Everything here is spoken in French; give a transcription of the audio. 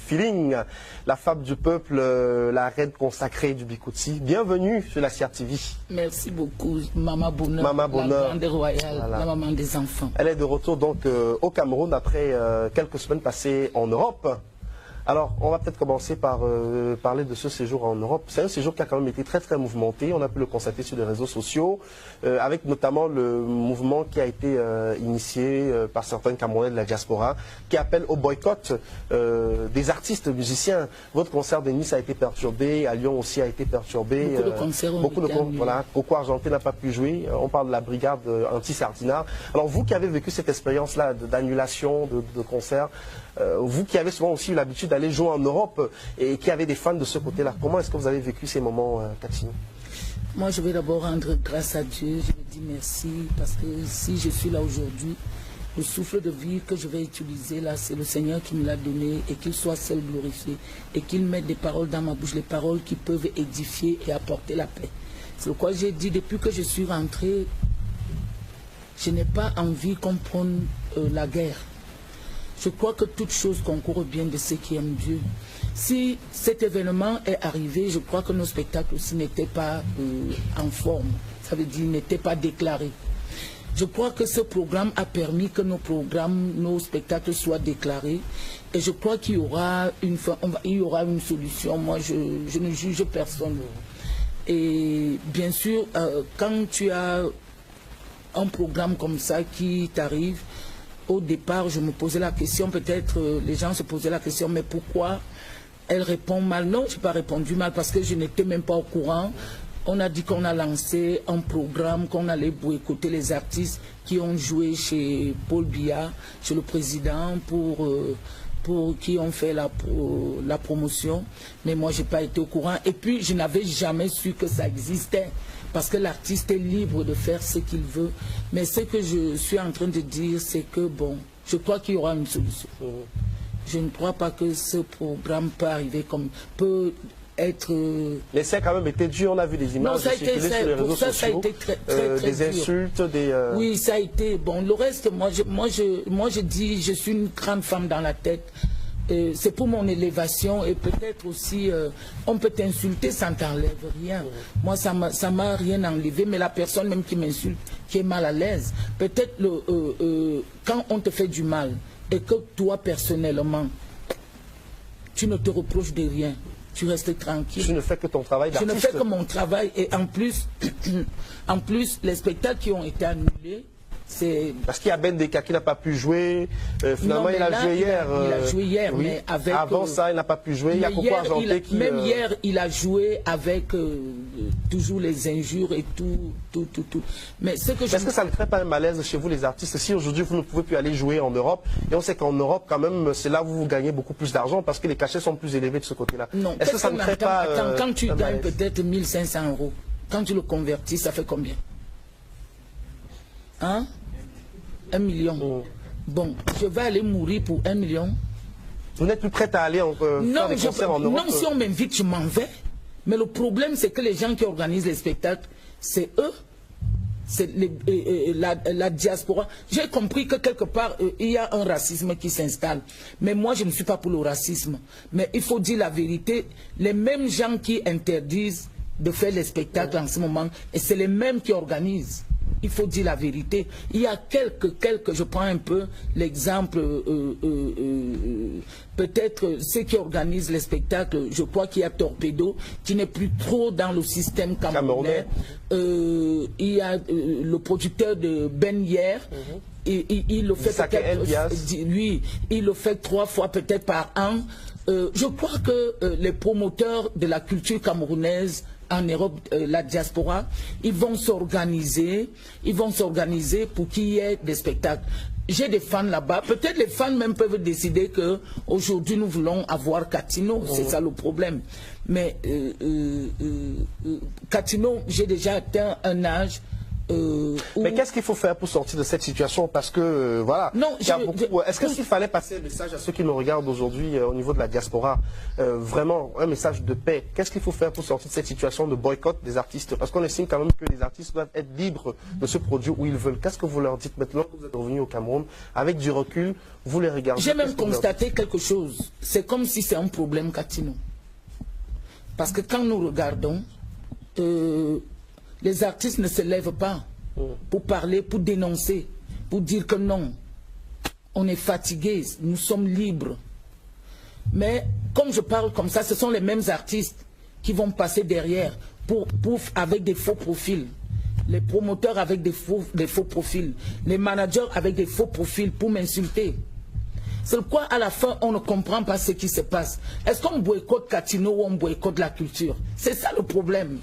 Feeling, la femme du peuple, la reine consacrée du Bikoti. Bienvenue sur la CR TV. Merci beaucoup, Maman Bonheur, Maman Bonheur, la grande royale, voilà. La maman des enfants. Elle est de retour donc au Cameroun après quelques semaines passées en Europe. Alors, on va peut-être commencer par parler de ce séjour en Europe. C'est un séjour qui a quand même été très mouvementé. On a pu le constater sur les réseaux sociaux, avec notamment le mouvement qui a été initié par certains Camerounais de la diaspora, qui appelle au boycott des artistes musiciens. Votre concert de Nice a été perturbé, à Lyon aussi a été perturbé. Beaucoup de concerts ont été annulés. Voilà, Coco Argenté n'a pas pu jouer. On parle de la brigade anti-Sardinard. Alors, vous qui avez vécu cette expérience-là d'annulation de concerts, vous qui avez souvent aussi eu l'habitude d'aller jouer en Europe et qui avez des fans de ce côté-là, comment est-ce que vous avez vécu ces moments, Catino? Moi, je vais d'abord rendre grâce à Dieu. Je lui dis merci parce que si je suis là aujourd'hui, le souffle de vie que je vais utiliser là, c'est le Seigneur qui me l'a donné et qu'il soit seul glorifié et qu'il mette des paroles dans ma bouche, les paroles qui peuvent édifier et apporter la paix. C'est pourquoi j'ai dit depuis que je suis rentrée, je n'ai pas envie qu'on prenne la guerre. Je crois que toute chose concourt bien de ceux qui aiment Dieu. Si cet événement est arrivé, je crois que nos spectacles aussi n'étaient pas en forme. Ça veut dire n'étaient pas déclarés. Je crois que ce programme a permis que nos spectacles soient déclarés. Et je crois qu'il y aura une solution. Moi, je ne juge personne. Et bien sûr, quand tu as un programme comme ça qui t'arrive, au départ, je me posais la question, peut-être les gens se posaient la question, mais pourquoi elle répond mal? Non, je n'ai pas répondu mal parce que je n'étais même pas au courant. On a dit qu'on a lancé un programme, qu'on allait boycotter les artistes qui ont joué chez Paul Biya, chez le président, pour qui ont fait la promotion. Mais moi, je n'ai pas été au courant. Et puis, je n'avais jamais su que ça existait. Parce que l'artiste est libre de faire ce qu'il veut. Mais ce que je suis en train de dire, c'est que, bon, je crois qu'il y aura une solution. Je ne crois pas que ce programme peut être... Mais ça a quand même été dur, on a vu des images circuler sur les réseaux sociaux, ça a été très des insultes, des... Oui, ça a été... Bon, le reste, moi je dis, je suis une grande femme dans la tête. C'est pour mon élévation et peut-être aussi, on peut t'insulter, ça ne t'enlève rien. Moi, ça m'a rien enlevé, mais la personne même qui m'insulte, qui est mal à l'aise, peut-être quand on te fait du mal et que toi, personnellement, tu ne te reproches de rien, tu restes tranquille. Tu ne fais que ton travail d'artiste. Je ne fais que mon travail et en plus, les spectacles qui ont été annulés, parce qu'il y a Ben Deka qui n'a pas pu jouer, finalement il a joué hier. Il a joué hier, oui. mais avec... Avant ça, il n'a pas pu jouer, il y a Coco Argenté qui... Même hier, il a joué avec toujours les injures et tout. Mais ce que Est-ce que ça ne crée pas un malaise chez vous les artistes? Si aujourd'hui vous ne pouvez plus aller jouer en Europe, et on sait qu'en Europe quand même, c'est là où vous gagnez beaucoup plus d'argent parce que les cachets sont plus élevés de ce côté-là. Non, est-ce que ça ne crée pas... Attends, quand tu gagnes peut-être 1500 €, quand tu le convertis, ça fait combien? Hein? 1 million. Bon, je vais aller mourir pour 1 million. Vous n'êtes plus prête à aller faire des concerts en Europe? Non, si on m'invite, je m'en vais. Mais le problème, c'est que les gens qui organisent les spectacles, c'est eux. C'est la diaspora. J'ai compris que quelque part, il y a un racisme qui s'installe. Mais moi, je ne suis pas pour le racisme. Mais il faut dire la vérité. Les mêmes gens qui interdisent de faire les spectacles en ce moment, et c'est les mêmes qui organisent. Il faut dire la vérité. Il y a quelques, je prends un peu l'exemple, peut-être ceux qui organisent les spectacles, je crois qu'il y a Torpedo, qui n'est plus trop dans le système camerounais. Il y a le producteur de Ben hier, il le fait lui, il le fait 3 fois peut-être par an. Je crois que les promoteurs de la culture camerounaise en Europe, la diaspora, ils vont s'organiser pour qu'il y ait des spectacles. J'ai des fans là-bas, peut-être les fans même peuvent décider que aujourd'hui nous voulons avoir Catino, c'est ça le problème. Mais Catino, j'ai déjà atteint un âge Mais qu'est-ce qu'il faut faire pour sortir de cette situation? Parce que, voilà, est-ce qu'il fallait passer un message à ceux qui nous regardent aujourd'hui au niveau de la diaspora, vraiment un message de paix? Qu'est-ce qu'il faut faire pour sortir de cette situation de boycott des artistes? Parce qu'on estime quand même que les artistes doivent être libres de se produire où ils veulent. Qu'est-ce que vous leur dites maintenant que vous êtes revenus au Cameroun? Avec du recul, vous les regardez. J'ai même constaté quelque chose. C'est comme si c'est un problème Catino. Parce que quand nous regardons, les artistes ne se lèvent pas pour parler, pour dénoncer, pour dire que non, on est fatigué, nous sommes libres. Mais comme je parle comme ça, ce sont les mêmes artistes qui vont passer derrière avec des faux profils. Les promoteurs avec des faux profils. Les managers avec des faux profils pour m'insulter. C'est pourquoi à la fin, on ne comprend pas ce qui se passe. Est-ce qu'on boycotte Catino ou on boycotte la culture? C'est ça le problème.